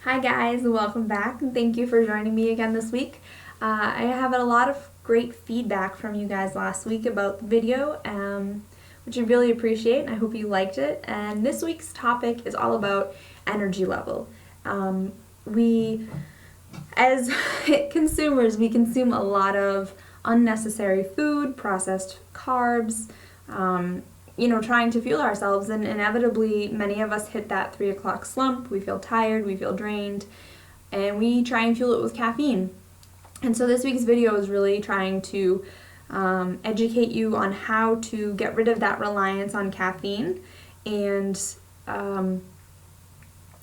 Hi guys, welcome back and thank you for joining me again this week. I have a lot of great feedback from you guys last week about the video, which I really appreciate. I hope you liked it. And this week's topic is all about energy level. We, as consumers, we consume a lot of unnecessary food, processed carbs, trying to fuel ourselves, and inevitably many of us hit that 3 o'clock slump. We feel tired, we feel drained, and we try and fuel it with caffeine. And so this week's video is really trying to educate you on how to get rid of that reliance on caffeine and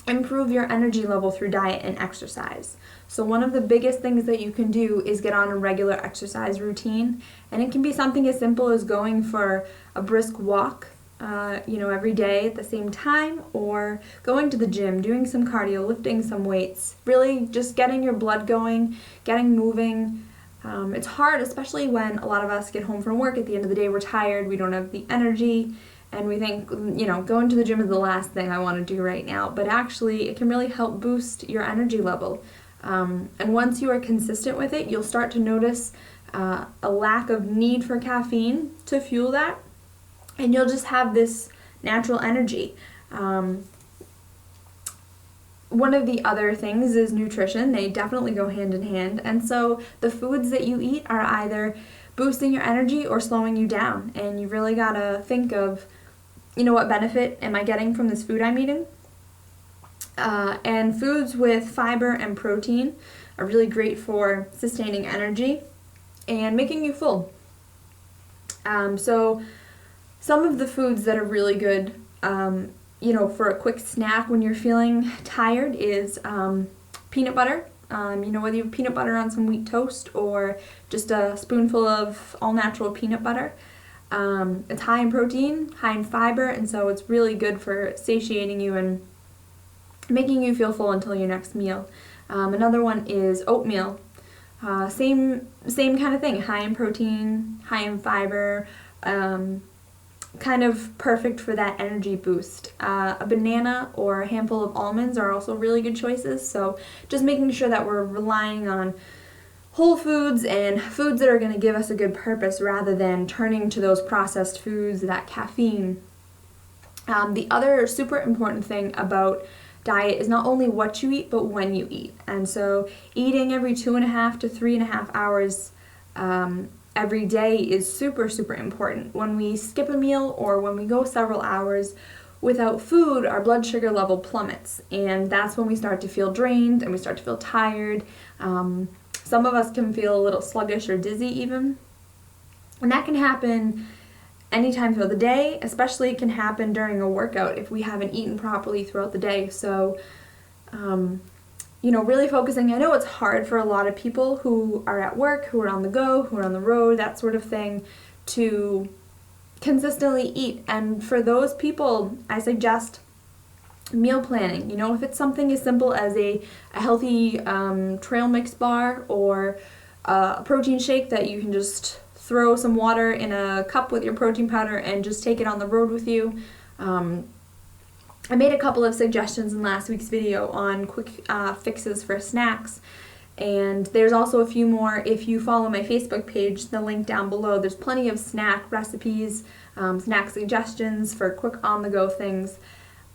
improve your energy level through diet and exercise. So one of the biggest things that you can do is get on a regular exercise routine, and it can be something as simple as going for a brisk walk, every day at the same time, or going to the gym, doing some cardio, lifting some weights, really just getting your blood going, getting moving. It's hard, especially when a lot of us get home from work at the end of the day, we're tired, we don't have the energy, and we think, going to the gym is the last thing I want to do right now. But actually, it can really help boost your energy level. And once you are consistent with it, you'll start to notice a lack of need for caffeine to fuel that, and you'll just have this natural energy. One of the other things is nutrition. They definitely go hand in hand. And so the foods that you eat are either boosting your energy or slowing you down. And you really gotta think of, what benefit am I getting from this food I'm eating? And foods with fiber and protein are really great for sustaining energy and making you full. So some of the foods that are really good, for a quick snack when you're feeling tired is peanut butter. Whether you have peanut butter on some wheat toast or just a spoonful of all-natural peanut butter. It's high in protein, high in fiber, and so it's really good for satiating you and making you feel full until your next meal. Another one is oatmeal. Same kind of thing, high in protein, high in fiber, kind of perfect for that energy boost. A banana or a handful of almonds are also really good choices, so just making sure that we're relying on whole foods and foods that are going to give us a good purpose rather than turning to those processed foods, that caffeine. The other super important thing about diet is not only what you eat, but when you eat. And so eating every 2.5 to 3.5 hours every day is super, super important. When we skip a meal or when we go several hours without food, our blood sugar level plummets. And that's when we start to feel drained and we start to feel tired. Some of us can feel a little sluggish or dizzy even. And that can happen anytime throughout the day, especially it can happen during a workout if we haven't eaten properly throughout the day. So, really focusing. I know it's hard for a lot of people who are at work, who are on the go, who are on the road, that sort of thing, to consistently eat. And for those people, I suggest meal planning. If it's something as simple as a healthy trail mix bar or a protein shake that you can just throw some water in a cup with your protein powder and just take it on the road with you. I made a couple of suggestions in last week's video on quick fixes for snacks, and there's also a few more if you follow my Facebook page, the link down below. There's plenty of snack recipes, snack suggestions for quick on-the-go things.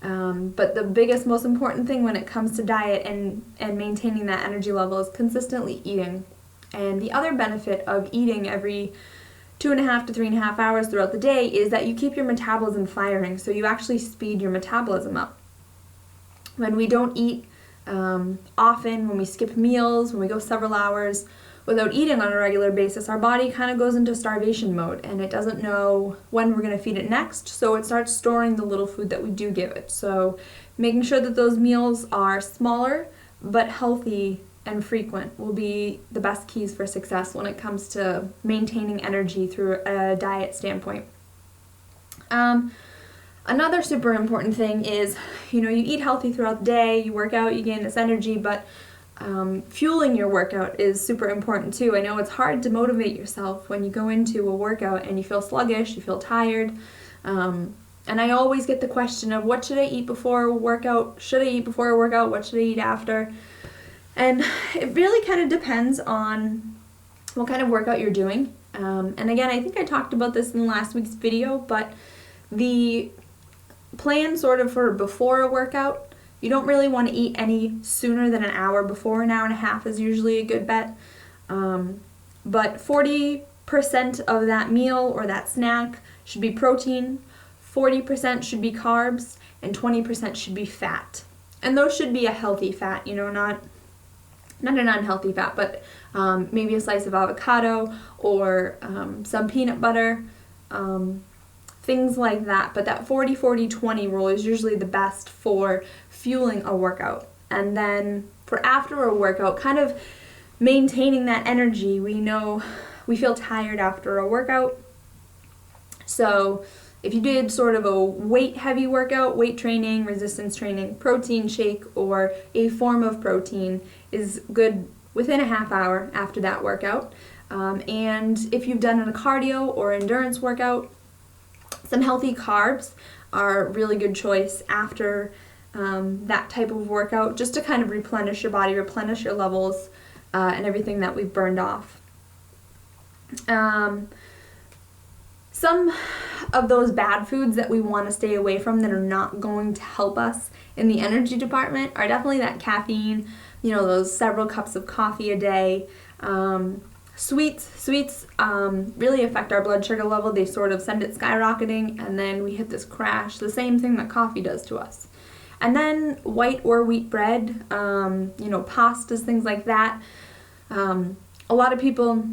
But the biggest, most important thing when it comes to diet and maintaining that energy level is consistently eating. And the other benefit of eating every 2.5 to 3.5 hours throughout the day is that you keep your metabolism firing, so you actually speed your metabolism up. When we don't eat often, when we skip meals, when we go several hours without eating on a regular basis, our body kind of goes into starvation mode and it doesn't know when we're going to feed it next, so it starts storing the little food that we do give it. So making sure that those meals are smaller but healthy and frequent will be the best keys for success when it comes to maintaining energy through a diet standpoint. Another super important thing is, you eat healthy throughout the day, you work out, you gain this energy, but fueling your workout is super important too. I know it's hard to motivate yourself when you go into a workout and you feel sluggish, you feel tired. And I always get the question of what should I eat before a workout? Should I eat before a workout? What should I eat after? And it really kind of depends on what kind of workout you're doing. And again, I think I talked about this in last week's video, but the plan sort of for before a workout, you don't really want to eat any sooner than an hour before. An hour and a half is usually a good bet. But 40% of that meal or that snack should be protein, 40% should be carbs, and 20% should be fat. And those should be a healthy fat, not an unhealthy fat, but maybe a slice of avocado or some peanut butter, things like that. But that 40-40-20 rule is usually the best for fueling a workout. And then for after a workout, kind of maintaining that energy. We know we feel tired after a workout. So if you did sort of a weight-heavy workout, weight training, resistance training, protein shake, or a form of protein is good within a half hour after that workout. And if you've done a cardio or endurance workout, some healthy carbs are a really good choice after that type of workout, just to kind of replenish your body, replenish your levels, and everything that we've burned off. Some of those bad foods that we want to stay away from that are not going to help us in the energy department are definitely that caffeine, those several cups of coffee a day. Sweets really affect our blood sugar level. They sort of send it skyrocketing, and then we hit this crash, the same thing that coffee does to us. And then white or wheat bread, pastas, things like that. A lot of people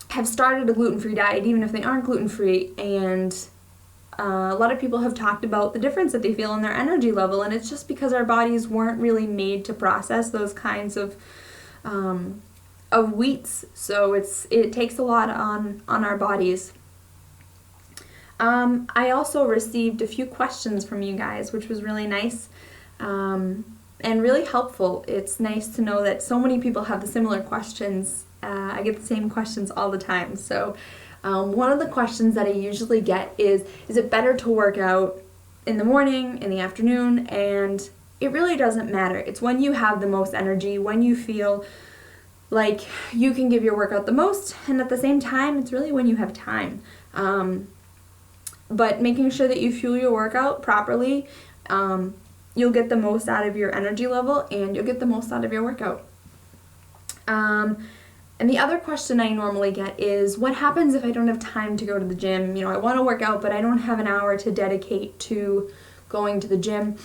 have started a gluten-free diet even if they aren't gluten-free, and a lot of people have talked about the difference that they feel in their energy level, and it's just because our bodies weren't really made to process those kinds of wheats, so it takes a lot on our bodies. I also received a few questions from you guys, which was really nice and really helpful. It's nice to know that so many people have the similar questions. I get the same questions all the time. So one of the questions that I usually get is it better to work out in the morning, in the afternoon? And it really doesn't matter. It's when you have the most energy, when you feel like you can give your workout the most, and at the same time, it's really when you have time. But making sure that you fuel your workout properly, you'll get the most out of your energy level, and you'll get the most out of your workout. And the other question I normally get is, what happens if I don't have time to go to the gym? I want to work out, but I don't have an hour to dedicate to going to the gym.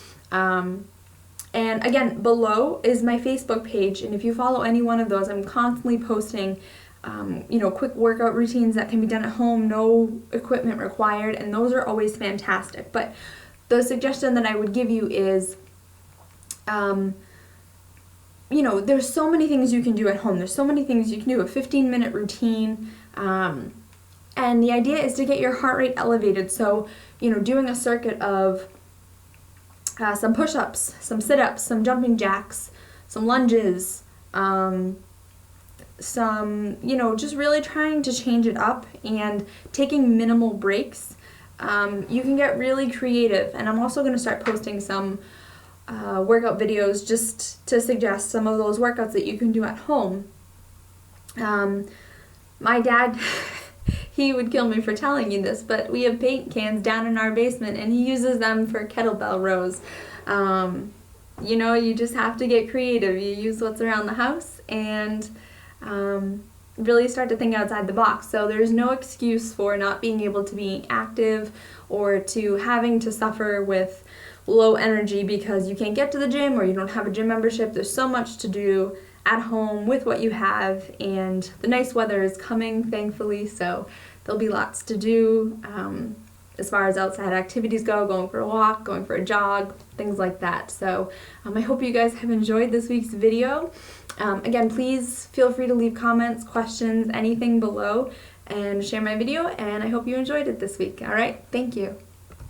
And again, below is my Facebook page, and if you follow any one of those, I'm constantly posting quick workout routines that can be done at home, no equipment required, and those are always fantastic. But the suggestion that I would give you is, there's so many things you can do at home. There's so many things you can do, a 15-minute routine, and the idea is to get your heart rate elevated. So, doing a circuit of some push-ups, some sit-ups, some jumping jacks, some lunges, just really trying to change it up and taking minimal breaks. You can get really creative, and I'm also going to start posting some workout videos just to suggest some of those workouts that you can do at home. My dad, he would kill me for telling you this, but we have paint cans down in our basement, and he uses them for kettlebell rows. You just have to get creative. You use what's around the house and really start to think outside the box. So there's no excuse for not being able to be active or to having to suffer with low energy because you can't get to the gym or you don't have a gym membership. There's so much to do at home with what you have, and the nice weather is coming, thankfully, so there'll be lots to do as far as outside activities go, going for a walk, going for a jog, things like that. So I hope you guys have enjoyed this week's video. Again, please feel free to leave comments, questions, anything below, and share my video, and I hope you enjoyed it this week. All right, thank you.